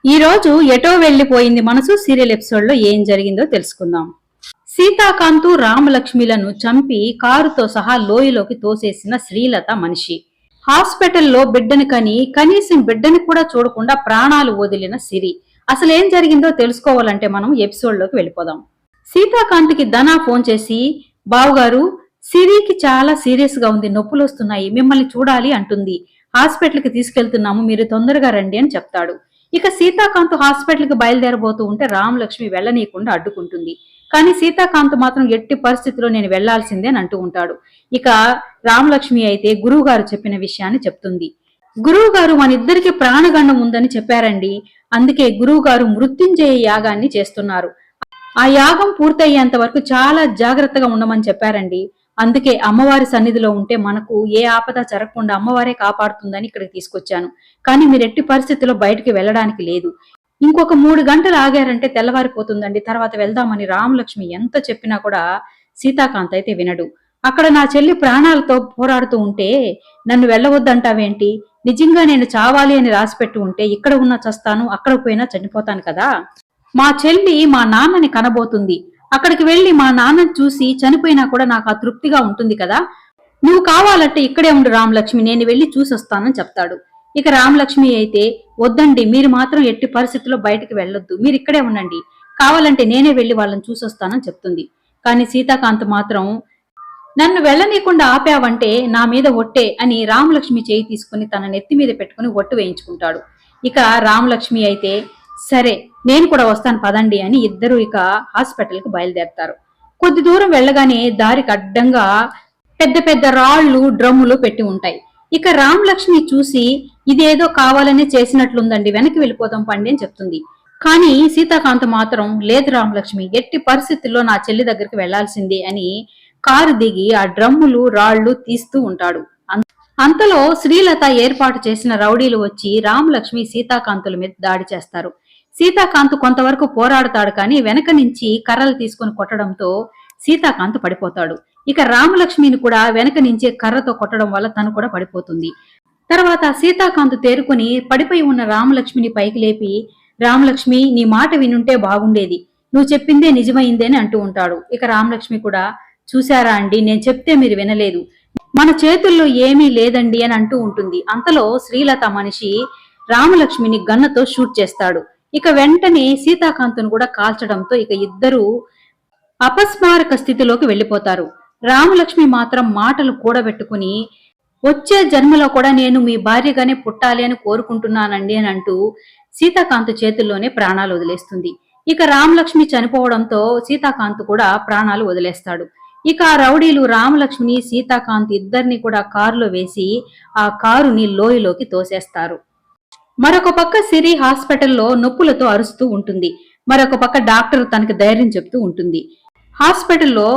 ఈ రోజు ఎటో వెళ్లిపోయింది మనసు సీరియల్ ఎపిసోడ్ లో ఏం జరిగిందో తెలుసుకుందాం. సీతాకాంతు రామలక్ష్మిలను చంపి కారుతో సహా లోయలోకి తోసేసిన శ్రీలత మనిషి. హాస్పిటల్లో బిడ్డను కని కనీసం బిడ్డని కూడా చూడకుండా ప్రాణాలు వదిలిన సిరి. అసలేం జరిగిందో తెలుసుకోవాలంటే మనం ఎపిసోడ్ లోకి వెళ్ళిపోదాం. సీతాకాంత్కి ధనా ఫోన్ చేసి, బావుగారు సిరికి చాలా సీరియస్ గా ఉంది, నొప్పులు వస్తున్నాయి, మిమ్మల్ని చూడాలి అంటుంది, హాస్పిటల్ కి తీసుకెళ్తున్నాము, మీరు తొందరగా రండి అని చెప్తాడు. ఇక సీతాకాంత్ హాస్పిటల్ కి బయలుదేరబోతూ ఉంటే రామలక్ష్మి వెళ్లనీయకుండా అడ్డుకుంటుంది. కానీ సీతాకాంత్ మాత్రం ఎట్టి పరిస్థితిలో నేను వెళ్లాల్సిందే అని అంటూ ఉంటాడు. ఇక రామలక్ష్మి అయితే గురువు గారు చెప్పిన విషయాన్ని చెప్తుంది. గురువు గారు మన ఇద్దరికి ప్రాణగండం ఉందని చెప్పారండి, అందుకే గురువు గారు మృత్యుంజయ యాగాన్ని చేస్తున్నారు, ఆ యాగం పూర్తయ్యేంత వరకు చాలా జాగ్రత్తగా ఉండమని చెప్పారండి, అందుకే అమ్మవారి సన్నిధిలో ఉంటే మనకు ఏ ఆపద జరగకుండా అమ్మవారే కాపాడుతుందని ఇక్కడికి తీసుకొచ్చాను, కానీ మీరు ఎట్టి పరిస్థితిలో బయటికి వెళ్ళడానికి లేదు, ఇంకొక 3 గంటలు ఆగారంటే తెల్లవారిపోతుందండి, తర్వాత వెళ్దామని రామలక్ష్మి ఎంత చెప్పినా కూడా సీతాకాంత్ అయితే వినడు. అక్కడ నా చెల్లి ప్రాణాలతో పోరాడుతూ ఉంటే నన్ను వెళ్ళవద్దంటావేంటి, నిజంగా నేను చావాలి అని రాసిపెట్టి ఉంటే ఇక్కడ ఉన్నా చస్తాను, అక్కడ పోయినా చనిపోతాను కదా, మా చెల్లి మా నాన్నని కనబోతుంది, అక్కడికి వెళ్లి మా నాన్నని చూసి చనిపోయినా కూడా నాకు ఆ తృప్తిగా ఉంటుంది కదా, నువ్వు కావాలంటే ఇక్కడే ఉండు రామలక్ష్మి, నేను వెళ్లి చూసొస్తానని చెప్తాడు. ఇక రామలక్ష్మి అయితే, వద్దండి, మీరు మాత్రం ఎట్టి పరిస్థితుల్లో బయటికి వెళ్ళొద్దు, మీరు ఇక్కడే ఉండండి, కావాలంటే నేనే వెళ్లి వాళ్ళని చూసొస్తానని చెప్తుంది. కానీ సీతాకాంత్ మాత్రం, నన్ను వెళ్ళనీయకుండా ఆపావంటే నా మీద ఒట్టే అని రామలక్ష్మి చేయి తీసుకుని తన నెత్తి మీద పెట్టుకుని ఒట్టు వేయించుకుంటాడు. ఇక రామలక్ష్మి అయితే, సరే నేను కూడా వస్తాను పదండి అని ఇద్దరు ఇక హాస్పిటల్ కి బయలుదేరతారు. కొద్ది దూరం వెళ్ళగానే దారికి అడ్డంగా పెద్ద పెద్ద రాళ్లు డ్రమ్ములు పెట్టి ఉంటాయి. ఇక రామలక్ష్మి చూసి, ఇదేదో కావాలనే చేసినట్లుందండి, వెనక్కి వెళ్ళిపోతాం పండి అని చెప్తుంది. కానీ సీతాకాంత్ మాత్రం, లేదు రామలక్ష్మి, ఎట్టి పరిస్థితుల్లో నా చెల్లి దగ్గరికి వెళ్లాల్సిందే అని కారు దిగి ఆ డ్రమ్ములు రాళ్లు తీస్తూ ఉంటాడు. అంతలో శ్రీలత ఏర్పాటు చేసిన రౌడీలు వచ్చి రామలక్ష్మి సీతాకాంతుల మీద దాడి చేస్తారు. సీతాకాంత్ కొంతవరకు పోరాడుతాడు, కానీ వెనక నుంచి కర్రలు తీసుకుని కొట్టడంతో సీతాకాంత్ పడిపోతాడు. ఇక రామలక్ష్మిని కూడా వెనక నుంచి కర్రతో కొట్టడం వల్ల తను కూడా పడిపోతుంది. తర్వాత సీతాకాంత్ తేరుకుని పడిపోయి ఉన్న రామలక్ష్మిని పైకి లేపి, రామలక్ష్మి నీ మాట వినుంటే బాగుండేది, నువ్వు చెప్పిందే నిజమైందే అని అంటూ ఉంటాడు. ఇక రామలక్ష్మి కూడా, చూశారా అండి, నేను చెప్తే మీరు వినలేదు, మన చేతుల్లో ఏమీ లేదండి అని అంటూ ఉంటుంది. అంతలో శ్రీలత మనిషి రామలక్ష్మిని గన్నతో షూట్ చేస్తాడు. ఇక వెంటనే సీతాకాంత్ను కూడా కాల్చడంతో ఇక ఇద్దరు అపస్మారక స్థితిలోకి వెళ్లిపోతారు. రామలక్ష్మి మాత్రం మాటలు కూడబెట్టుకుని, వచ్చే జన్మలో కూడా నేను మీ భార్యగానే పుట్టాలి అని కోరుకుంటున్నానండి అని అంటూ సీతాకాంత్ చేతుల్లోనే ప్రాణాలు వదిలేస్తుంది. ఇక రామలక్ష్మి చనిపోవడంతో సీతాకాంత్ కూడా ప్రాణాలు వదిలేస్తాడు. ఇక ఆ రౌడీలు రామలక్ష్మిని సీతాకాంత్ ఇద్దరిని కూడా కారులో వేసి ఆ కారుని లోయలోకి తోసేస్తారు. మరొక పక్క సిరి హాస్పిటల్లో నొప్పులతో అరుస్తూ ఉంటుంది. మరొక పక్క డాక్టర్ తనకి ధైర్యం చెప్తూ ఉంటుంది. హాస్పిటల్లో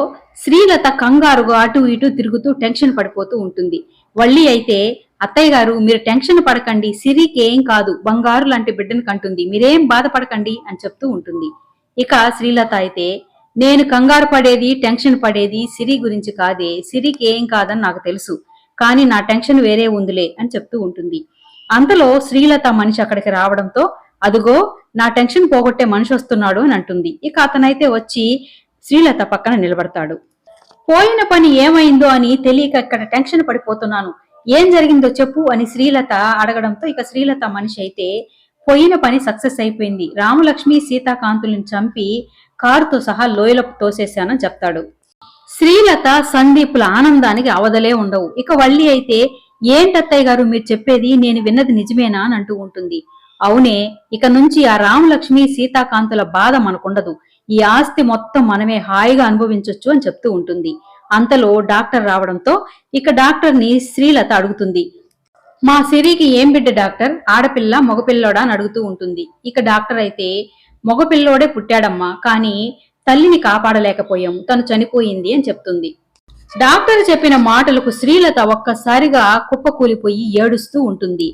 శ్రీలత కంగారుగా అటు ఇటు తిరుగుతూ టెన్షన్ పడిపోతూ ఉంటుంది. వల్లి అయితే, అత్తయ్య గారు మీరు టెన్షన్ పడకండి, సిరికి ఏం కాదు, బంగారు లాంటి బిడ్డను కంటుంది, మీరేం బాధపడకండి అని చెప్తూ ఉంటుంది. ఇక శ్రీలత అయితే, నేను కంగారు పడేది టెన్షన్ పడేది సిరి గురించి కాదే, సిరికి ఏం కాదని నాకు తెలుసు, కానీ నా టెన్షన్ వేరే ఉందిలే అని చెప్తూ ఉంటుంది. అంతలో శ్రీలత మనిషి అక్కడికి రావడంతో, అదుగో నా టెన్షన్ పోగొట్టే మనిషి వస్తున్నాడు అని అంటుంది. ఇక అతనైతే వచ్చి శ్రీలత పక్కన నిలబడతాడు. పోయిన పని ఏమైందో అని తెలియక ఇక్కడ టెన్షన్ పడిపోతున్నాను, ఏం జరిగిందో చెప్పు అని శ్రీలత అడగడంతో ఇక శ్రీలత మనిషి అయితే, పోయిన పని సక్సెస్ అయిపోయింది, రామలక్ష్మి సీతాకాంతులను చంపి కారుతో సహా లోయలో తోసేశానని చెప్తాడు. శ్రీలత సందీపుల ఆనందానికి అవధలే ఉండవు. ఇక వల్లి అయితే, ఏంటత్తయ్య గారు మీరు చెప్పేది, నేను విన్నది నిజమేనా అని అంటూ ఉంటుంది. అవునే, ఇక నుంచి ఆ రామలక్ష్మి సీతాకాంతుల బాధ మనకుండదు, ఈ ఆస్తి మొత్తం మనమే హాయిగా అనుభవించొచ్చు అని చెప్తూ ఉంటుంది. అంతలో డాక్టర్ రావడంతో ఇక డాక్టర్ని శ్రీలత అడుగుతుంది, మా సిరికి ఏం బిడ్డ డాక్టర్, ఆడపిల్ల మగపిల్లోడా అని అడుగుతూ ఉంటుంది. ఇక డాక్టర్ అయితే, మగపిల్లోడే పుట్టాడమ్మా, కానీ తల్లిని కాపాడలేకపోయాం, తను చనిపోయింది అని చెప్తుంది. డాక్టర్ చెప్పిన మాటలకు శ్రీలత ఒక్కసారిగా కుప్పకూలిపోయి ఏడుస్తూ ఉంటుంది.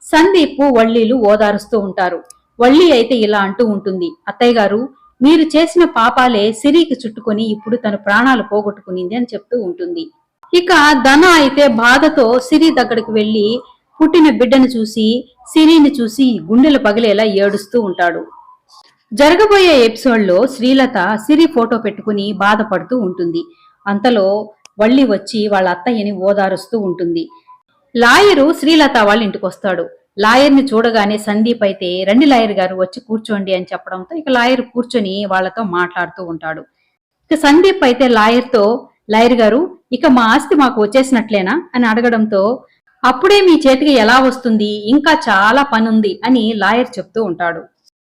సందీప్ వల్లీలు ఓదారుస్తూ ఉంటారు. వల్లి అయితే ఇలా అంటూ ఉంటుంది, అత్తయ్య గారు మీరు చేసిన పాపాలే సిరికి చుట్టుకొని ఇప్పుడు తను ప్రాణాలు పోగొట్టుకునింది అని చెప్తూ ఉంటుంది. ఇక ధన అయితే బాధతో సిరి దగ్గరికి వెళ్లి పుట్టిన బిడ్డను చూసి సిరిని చూసి గుండెలు పగిలేలా ఏడుస్తూ ఉంటాడు. జరగబోయే ఎపిసోడ్లో శ్రీలత సిరి ఫోటో పెట్టుకుని బాధపడుతూ ఉంటుంది. అంతలో వల్లి వచ్చి వాళ్ళ అత్తయ్యని ఓదారుస్తూ ఉంటుంది. లాయరు శ్రీలత వాళ్ళ ఇంటికి వస్తాడు. లాయర్ని చూడగానే సందీప్ అయితే రండి లాయర్ గారు వచ్చి కూర్చోండి అని చెప్పడంతో ఇక లాయర్ కూర్చొని వాళ్ళతో మాట్లాడుతూ ఉంటాడు. ఇక సందీప్ అయితే లాయర్తో, లాయర్ గారు ఇక మా ఆస్తి మాకు వచ్చేసినట్లేనా అని అడగడంతో, అప్పుడే మీ చేతికి ఎలా వస్తుంది, ఇంకా చాలా పనుంది అని లాయర్ చెప్తూ ఉంటాడు.